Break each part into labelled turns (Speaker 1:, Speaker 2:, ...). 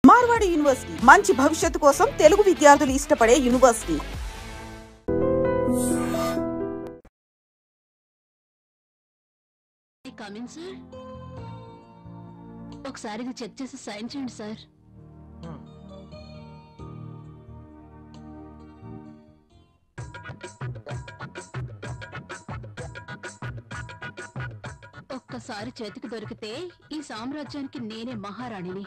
Speaker 1: Marwadi university మంచి భవిష్యత్తు కోసం తెలుగు విద్యార్థులు ఇష్టపడే యూనివర్సిటీ.
Speaker 2: ఒకసారి ఇది చెక్ చేసి సైన్ చేయండి సార్. ఒక్కసారి చేతికి దొరికితే ఈ సామ్రాజ్యానికి నేనే మహారాణిని.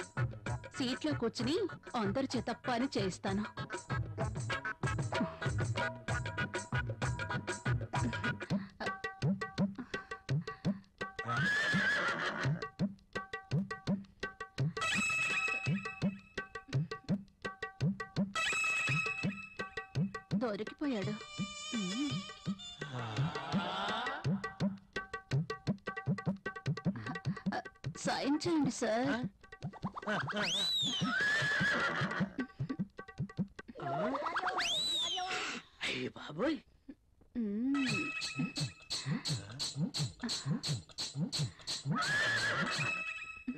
Speaker 2: సీట్లో కూర్చుని అందరి చేత పని చేయిస్తాను. దొరికిపోయాడు. సైన్ చేయండి సార్.
Speaker 3: అయ్య బాబోయ్,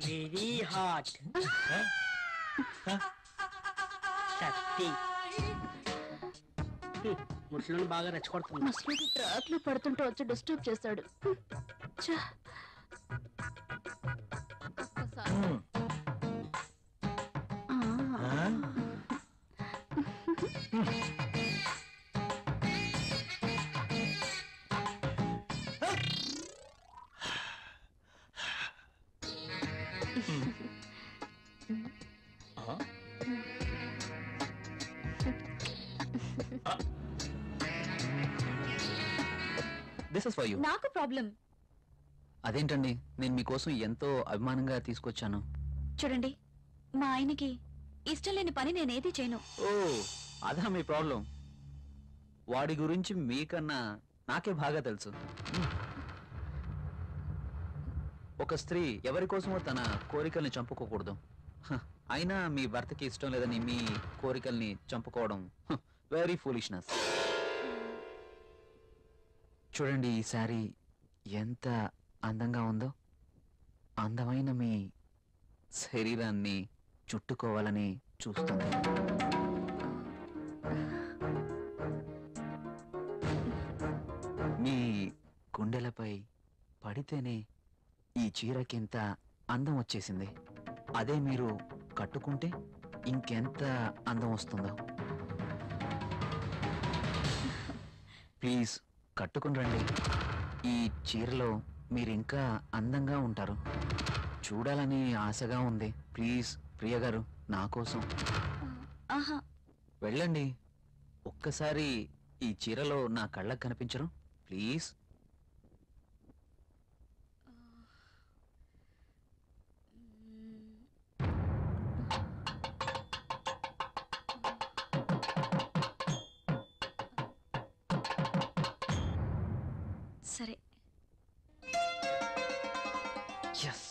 Speaker 3: వెరీ హాట్. శక్తి ముసలిని బాగా రెచ్చగొడుతుంది.
Speaker 2: ముసలికి ట్రాక్ లో పడుతుంటే వచ్చి డిస్టర్బ్ చేశాడు.
Speaker 4: This is for you.
Speaker 2: నాకు ప్రాబ్లం.
Speaker 4: అదేంటండి, నేను మీకోసం ఎంతో అభిమానంగా తీసుకొచ్చాను.
Speaker 2: చూడండి, మా ఆయనకి ఇష్టం లేని పని నేనేది చేయను.
Speaker 4: ఓ, అదా మీ ప్రాబ్లం. వాడి గురించి మీకన్నా నాకే బాగా తెలుసు. ఒక స్త్రీ ఎవరి కోసమో తన కోరికల్ని చంపుకోకూడదు. అయినా మీ భర్తకి ఇష్టం లేదని మీ కోరికల్ని చంపుకోవడం వెరీ ఫూలిష్నెస్. చూడండి, ఈ శారీ ఎంత అందంగా ఉందో. అందమైన మీ శరీరాన్ని చుట్టుకోవాలని చూస్తుంది. మీ గుండెలపై పడితేనే ఈ చీరకింత అందం వచ్చేసింది. అదే మీరు కట్టుకుంటే ఇంకెంత అందం వస్తుందో. ప్లీజ్ కట్టుకుని రండి. ఈ చీరలో మీరు ఇంకా అందంగా ఉంటారు. చూడాలని ఆశగా ఉంది. ప్లీజ్ ప్రియ గారు, నా కోసం వెళ్ళండి. ఒక్కసారి ఈ చీరలో నా కళ్ళకు కనిపించరు? ప్లీజ్.
Speaker 2: సరే.
Speaker 4: Yes.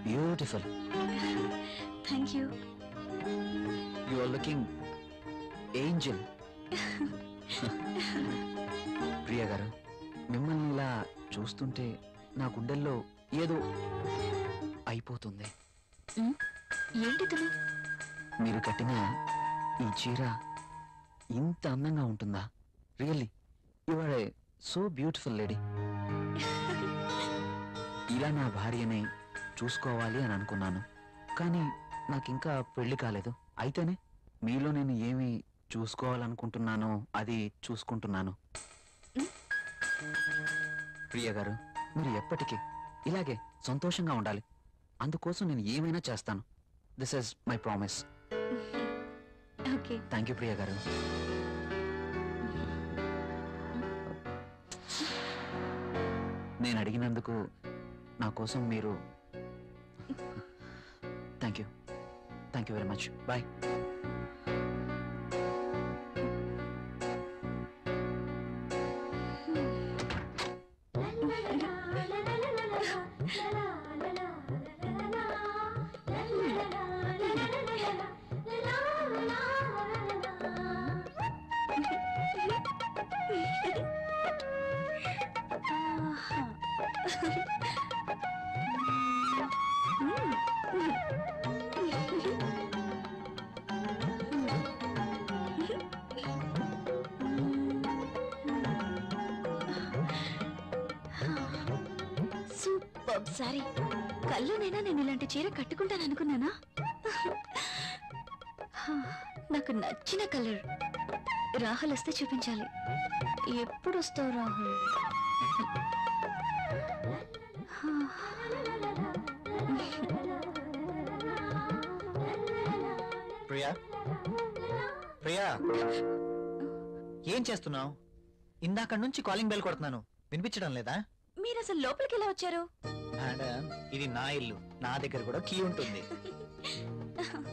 Speaker 4: Beautiful.
Speaker 2: Thank you.
Speaker 4: You are looking angel. ప్రియ గారు, మిమ్మల్ని ఇలా చూస్తుంటే నా గుండెల్లో ఏదో అయిపోతుంది.
Speaker 2: ఏంటిది?
Speaker 4: మీరు కట్టిన ఈ చీర ఇంత అందంగా ఉంటుందా? Really you are a so beautiful lady. ఇలా నా భార్యని చూసుకోవాలి అని అనుకున్నాను. కానీ నాకింకా పెళ్లి కాలేదు. అయితేనే మీలో నేను ఏమి చూసుకోవాలనుకుంటున్నానో అది చూసుకుంటున్నాను. ప్రియ గారు, మీరు ఎప్పటికీ ఇలాగే సంతోషంగా ఉండాలి. అందుకోసం నేను ఏమైనా చేస్తాను. This is my promise.
Speaker 2: Okay.
Speaker 4: Thank you Priya garu. నేను అడిగినందుకు నా కోసం మీరు thank you very much. Bye.
Speaker 2: Super sorry. కల్లోనైనా నేను ఇలాంటి చీర కట్టుకుంటాను అనుకున్నానా? నాకు నచ్చిన కలర్. రాహుల్ వస్తే చూపించాలి. ఎప్పుడు వస్తావు రాహుల్?
Speaker 5: ప్రియా, ప్రియా, ఏం చేస్తున్నావు? ఇందాక నుంచి కాలింగ్ బెల్ కొడుతున్నాను, వినిపించడం లేదా?
Speaker 2: మీరు అసలు లోపలికి ఎలా వచ్చారు?
Speaker 5: మేడం, ఇది నా ఇల్లు, నా దగ్గర కూడా కీ ఉంటుంది.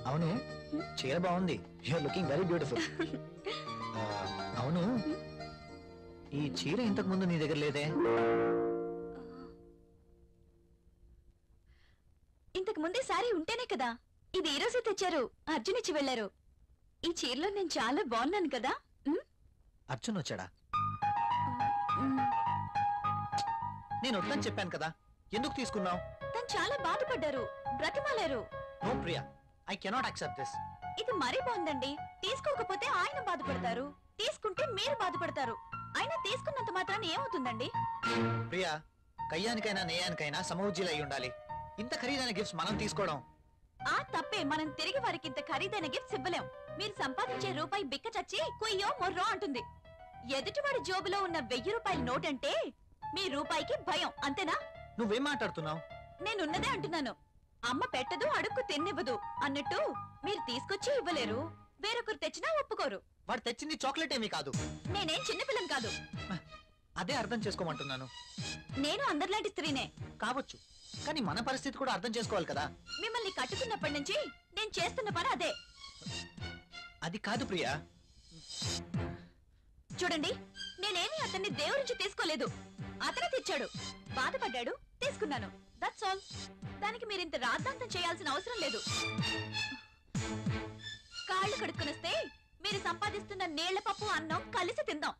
Speaker 5: అవును, చీర బాగుంది. You are looking very beautiful. అవును, ఈ చీర ఇంతకు ముందు నీ దగ్గర లేదే?
Speaker 2: ఇంతకు ముందే సారీ ఉంటేనే కదా. ఇది ఈ రోజే తెచ్చారు. అర్జున్ ఇచ్చి వెళ్లారు. ఈ చీరలో నేను చాలా బాగున్నాను కదా.
Speaker 5: అర్జున్ వచ్చాడా? నేను వద్దని చెప్పాను కదా, ఎందుకు తీసుకున్నావు?
Speaker 2: తను చాలా బాధపడ్డారు, బ్రతిమాలారు.
Speaker 5: No Priya, I cannot accept this.
Speaker 2: ఇది మరీ బాగుందండి. తీసుకోకపోతే ఆయన బాధపడతారు, తీసుకుంటే మీరు బాధపడతారు. అయినా తీసుకున్నంత మాత్రాన్ని ఏమవుతుందండి?
Speaker 5: ప్రియా, కయ్యానికైనా నేయానికైనా సమౌజ్జీలు అయి ఉండాలి. ఇంత ఖరీదైన గిఫ్ట్స్ మనం తీసుకోవడం
Speaker 2: ఆ తప్పే. మనం తిరిగి వారికి ఇంత ఖరీదైన గిఫ్ట్స్ ఇవ్వలేం. మీరు సంపాదించే రూపాయి బిక్క చచ్చి కుయ్యో మొర్రో అంటుంది. ఎదుటివాడి జోబులో ఉన్న 1000 రూపాయల నోట్ అంటే మీ రూపాయికి భయం, అంతేనా?
Speaker 5: నువ్వేం మాట్లాడుతున్నావు?
Speaker 2: నేనున్నదే అంటున్నాను. అమ్మ పెట్టదు, అడుక్కు తిన్నివ్వదు అన్నట్టు మీరు తీసుకొచ్చి ఇవ్వలేరు, వేరొకరు తెచ్చినా ఒప్పుకోరు.
Speaker 5: వాడు తెచ్చింది చాక్లెట్ ఏమీ కాదు.
Speaker 2: నేనేం చిన్నపిల్లని కాదు.
Speaker 5: అదే అర్థం చేసుకోమంటున్నాను.
Speaker 2: నేను అందరిలాంటి స్త్రీనే
Speaker 5: కావచ్చు, కానీ మన పరిస్థితి కూడా అర్థం చేసుకోవాలి కదా.
Speaker 2: మిమ్మల్ని కట్టుకున్నప్పటి నుంచి నేను చేస్తున్న పని అదే.
Speaker 5: అది కాదు ప్రియా.
Speaker 2: చూడండి, నేనేమి అతన్ని దేవురించి తీసుకోలేదు. అతనే తెచ్చాడు, బాధపడ్డాడు, తీసుకున్నాను. That's all. దానికి మీరింత రాద్ధాంతం చేయాల్సిన అవసరం లేదు. కాళ్ళు కడుక్కునొస్తే మీరు సంపాదిస్తున్న నీళ్ల పప్పు అన్నం కలిసి తిందాం.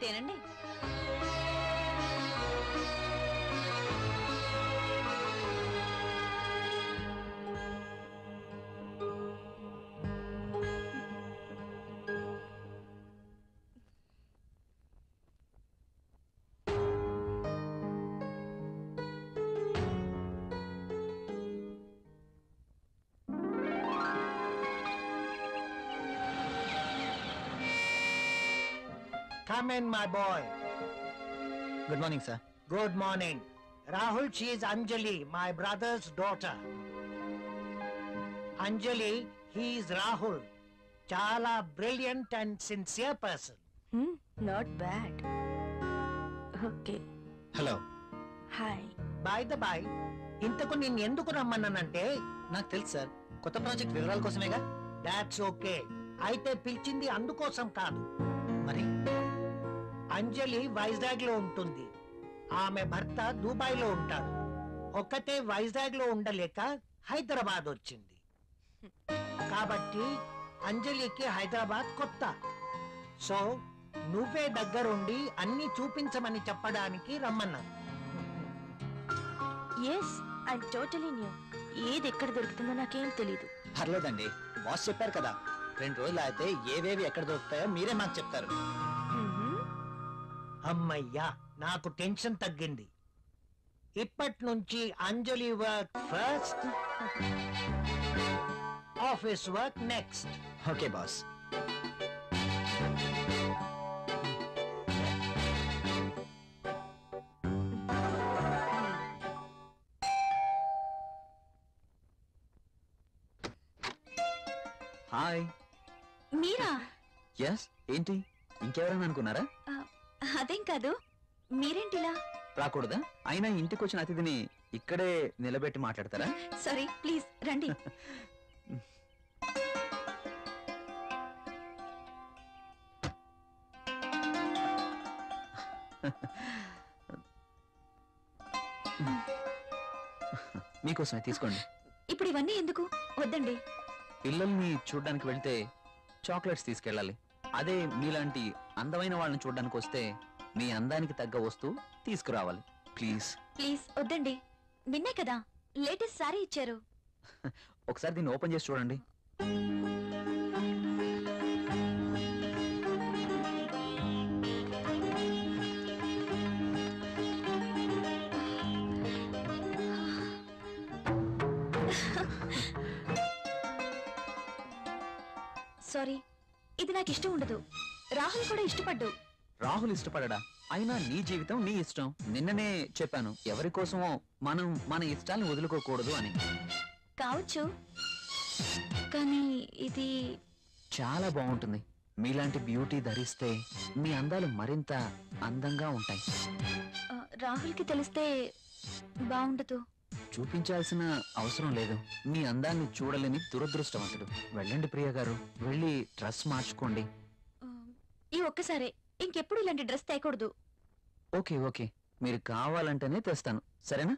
Speaker 2: తినండి.
Speaker 6: Come in, my boy.
Speaker 5: Good morning sir.
Speaker 6: Good morning. Rahul, she is Anjali, my brother's daughter. Anjali, he is Rahul. చాలా brilliant and sincere person.
Speaker 2: Not bad. Okay,
Speaker 5: hello.
Speaker 2: Hi.
Speaker 6: By the by, ఇంతకు నేను ఎందుకు రమ్మన్నానంటే
Speaker 5: నాకు తెలుసు sir, కొత్త project వివరాల కోసమేగా.
Speaker 6: That's okay. అయితే పిలిచింది అందుకోసం కాదు.
Speaker 5: మరి
Speaker 6: అంజలి వైజాగ్ లో ఉంటుంది, ఆమె భర్త దుబాయ్ లో ఉంటారు. ఒక్కతే వైజాగ్ లో ఉండలేక హైదరాబాద్ వచ్చింది. కాబట్టి అంజలికి హైదరాబాద్ కొత్త. సో నువ్వే దగ్గరుండి అన్ని చూపించమని చెప్పడానికి రమ్మన్నాను.
Speaker 2: Yes, I totally new. ఏది ఎక్కడ దొరుకుతుందో నాకేం తెలీదు.
Speaker 5: పర్లేదండి, బాస్ చెప్పారు కదా, 2 రోజులు అయితే ఏవేవి ఎక్కడ దొరుకుతాయో మీరే మాకు చెప్తారు.
Speaker 6: అమ్మయ్యా, నాకు టెన్షన్ తగ్గింది. ఇప్పటి నుంచి Anjali work first, office work next.
Speaker 5: Okay boss.
Speaker 4: Hi.
Speaker 2: మీరా?
Speaker 4: ఎస్, ఏంటి ఇంకెవరైనా అనుకున్నారా?
Speaker 2: అదేం కాదు, మీరేంటిలా?
Speaker 4: రాకూడదా? అయినా ఇంటికి వచ్చిన అతిథిని ఇక్కడే నిలబెట్టి మాట్లాడతారా?
Speaker 2: సారీ, ప్లీజ్ రండి.
Speaker 4: మీకోసమే తీసుకోండి.
Speaker 2: ఇప్పుడు ఇవన్నీ ఎందుకు? వద్దండి.
Speaker 4: పిల్లల్ని చూడ్డానికి వెళ్తే చాక్లెట్స్ తీసుకెళ్ళాలి. అదే మీలాంటి అందమైన వాళ్ళని చూడ్డానికి వస్తే మీ అందానికి తగ్గ వస్తువు తీసుకురావాలి. ప్లీజ్
Speaker 2: ప్లీజ్ వద్దండి. నిన్నే కదా లేటెస్ట్ సారీ ఇచ్చారు.
Speaker 4: ఒకసారి దీన్ని ఓపెన్ చేసి చూడండి.
Speaker 2: సారీ, ఇది నాకు ఇష్టం ఉండదు. రాహుల్ కూడా ఇష్టపడ్డు.
Speaker 4: రాహుల్ ఇష్టపడడా? అయినా నీ జీవితం నీ ఇష్టం. నిన్ననే చెప్పాను, ఎవరి కోసమో మనం మన ఇష్టాల్ని వదులుకోకూడదు అని.
Speaker 2: కావచ్చు, కానీ ఇది
Speaker 4: చాలా బాగుంటుంది. మీలాంటి బ్యూటీ ధరిస్తే మీ అందాలు మరింత అందంగా ఉంటాయి.
Speaker 2: రాహుల్కి తెలిస్తే బాగుండదు.
Speaker 4: చూపించాల్సిన అవసరం లేదు. మీ అందాన్ని చూడలేని దురదృష్టవంతుడు. వెళ్ళండి ప్రియ గారు, వెళ్ళి డ్రెస్ మార్చుకోండి.
Speaker 2: ఈ ఒక్కసారే, ఇంకెప్పుడు ఇలాంటి డ్రెస్ తేకూడదు.
Speaker 4: ఓకే ఓకే, మీరు కావాలంటేనే తెస్తాను, సరేనా?